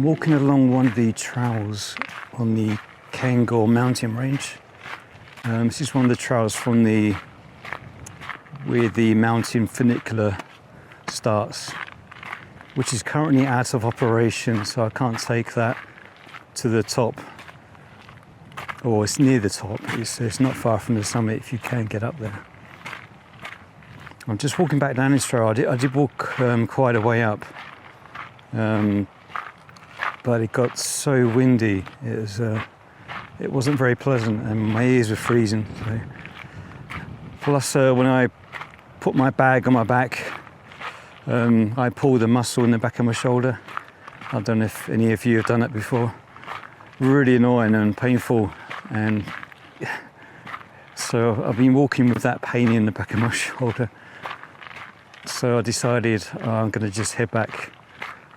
I'm walking along one of the trails on the Cairngorms mountain range. This is one of the trails from where the mountain funicular starts, which is currently out of operation, so I can't take that to the top. Or it's near the top, it's not far from the summit if you can get up there. I'm just walking back down this trail. I did walk quite a way up, but it got so windy, it wasn't very pleasant and my ears were freezing. So. Plus when I put my bag on my back, I pulled a muscle in the back of my shoulder. I don't know if any of you have done that before. Really annoying and painful, and so I've been walking with that pain in the back of my shoulder. So I decided I'm going to just head back.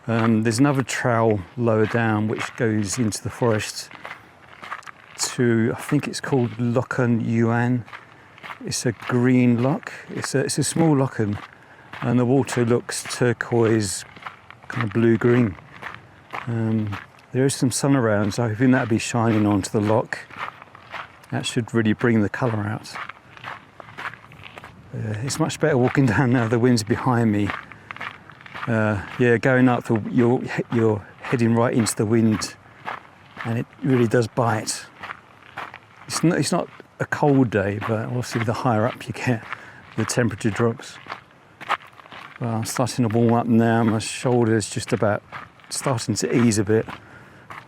There's another trail lower down which goes into the forest to, I think it's called Lochan Uaine. It's a green loch. It's a small lochan, and the water looks turquoise, kind of blue-green. There is some sun around, so I think that'll be shining onto the loch. That should really bring the colour out. It's much better walking down now, the wind's behind me. Going up, you're heading right into the wind, and it really does bite. It's not a cold day, but obviously the higher up you get, the temperature drops. Well, I'm starting to warm up now, my shoulder's just about starting to ease a bit.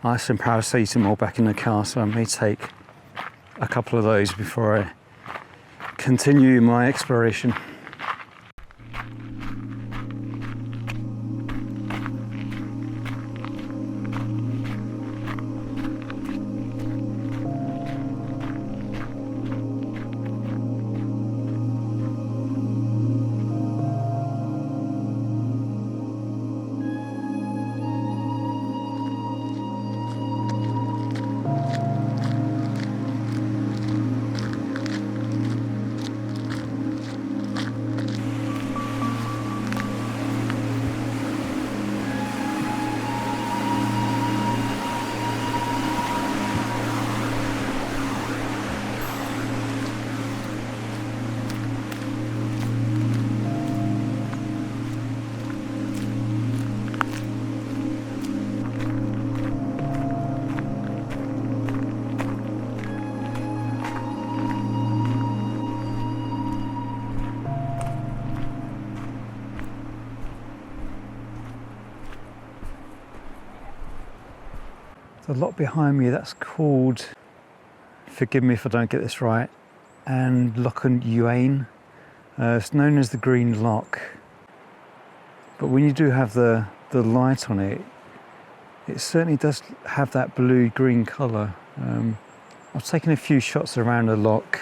I have some paracetamol back in the car, so I may take a couple of those before I continue my exploration. The loch behind me, that's called, forgive me if I don't get this right, and Lochan Uaine. It's known as the Green Loch. But when you do have the light on it, it certainly does have that blue-green colour. I've taken a few shots around the loch,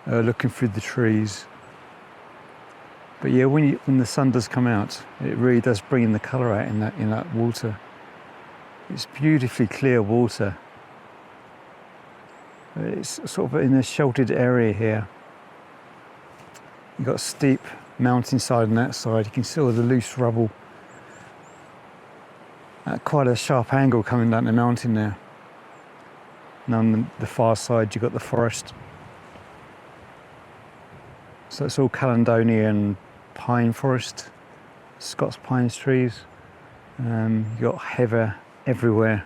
looking through the trees. But yeah, when the sun does come out, it really does bring the colour out in that water. It's beautifully clear water. It's sort of in a sheltered area here. You've got a steep mountainside on that side. You can see all the loose rubble at quite a sharp angle coming down the mountain there. And on the far side you've got the forest. So it's all Caledonian pine forest, Scots pine trees. You've got heather everywhere,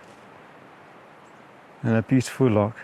and a beautiful loch.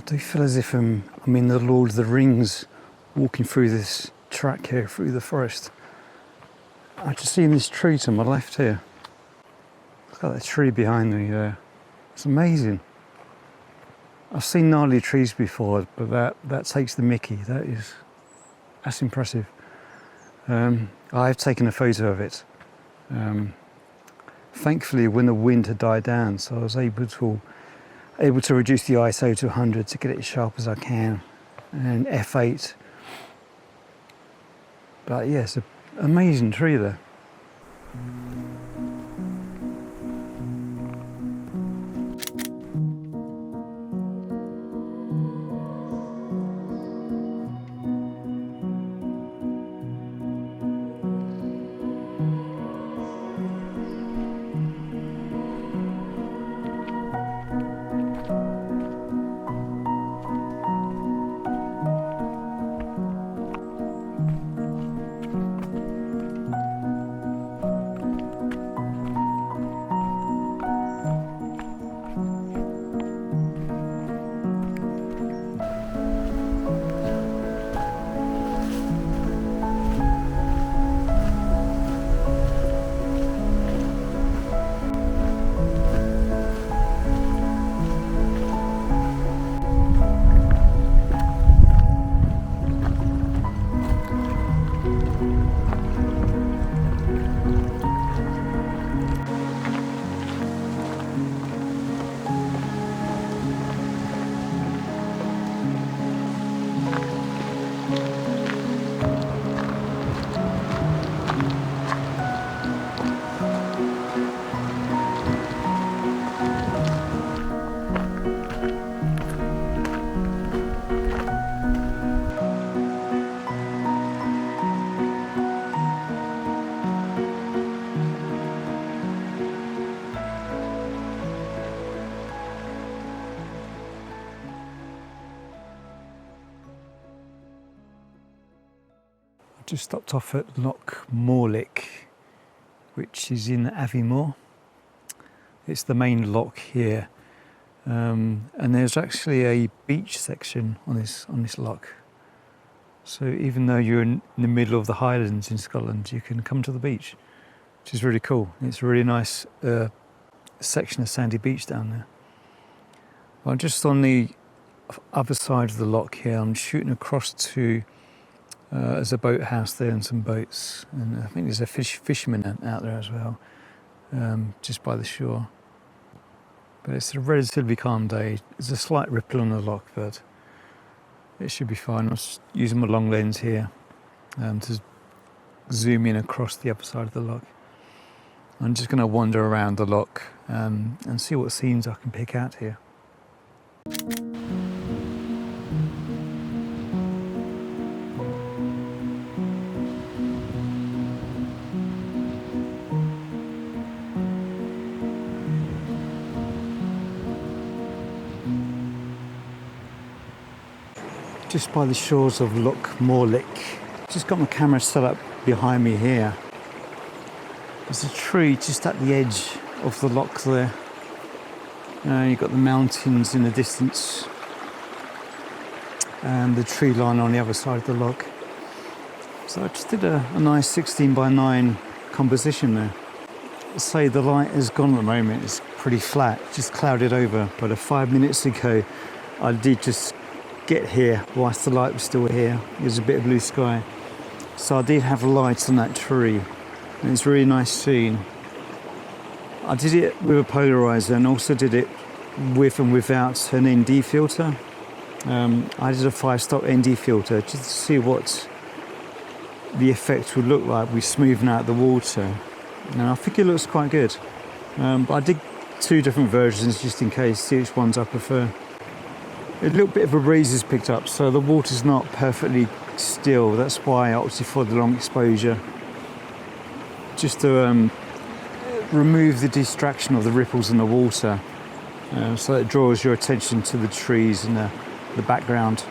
do feel as if I'm in the Lord of the Rings, walking through this track here, through the forest. I've just seen this tree to my left here. Look at that tree behind me there. It's amazing. I've seen gnarly trees before, but that takes the mickey. That's impressive. I've taken a photo of it. Thankfully, when the wind had died down, so I was able to reduce the ISO to 100 to get it as sharp as I can, and F8. But yeah, it's an amazing tree there. Just stopped off at Loch Morlich, which is in Aviemore. It's the main loch here, and there's actually a beach section on this loch. So even though you're in the middle of the Highlands in Scotland, you can come to the beach, which is really cool. It's a really nice section of sandy beach down there. I'm just on the other side of the loch here. I'm shooting across to there's a boathouse there and some boats, and I think there's a fisherman out there as well, just by the shore. But it's a relatively calm day. There's a slight ripple on the loch, but it should be fine. I'm just using my long lens here to zoom in across the other side of the loch. I'm just going to wander around the loch and see what scenes I can pick out here. Just by the shores of Loch Morlich. Just got my camera set up behind me here. There's a tree just at the edge of the loch there. You've got the mountains in the distance and the tree line on the other side of the loch. So I just did a nice 16 by 9 composition there. I'll say the light has gone at the moment. It's pretty flat, just clouded over. But 5 minutes ago, I did just get here whilst the light was still here. There's a bit of blue sky. So I did have light on that tree. And it's a really nice scene. I did it with a polarizer and also did it with and without an ND filter. I did a 5-stop ND filter just to see what the effect would look like with smoothing out the water. And I think it looks quite good. But I did 2 different versions just in case, see which ones I prefer. A little bit of a breeze is picked up, so the water's not perfectly still. That's why I opted for the long exposure. Just to remove the distraction of the ripples in the water, so it draws your attention to the trees and the background.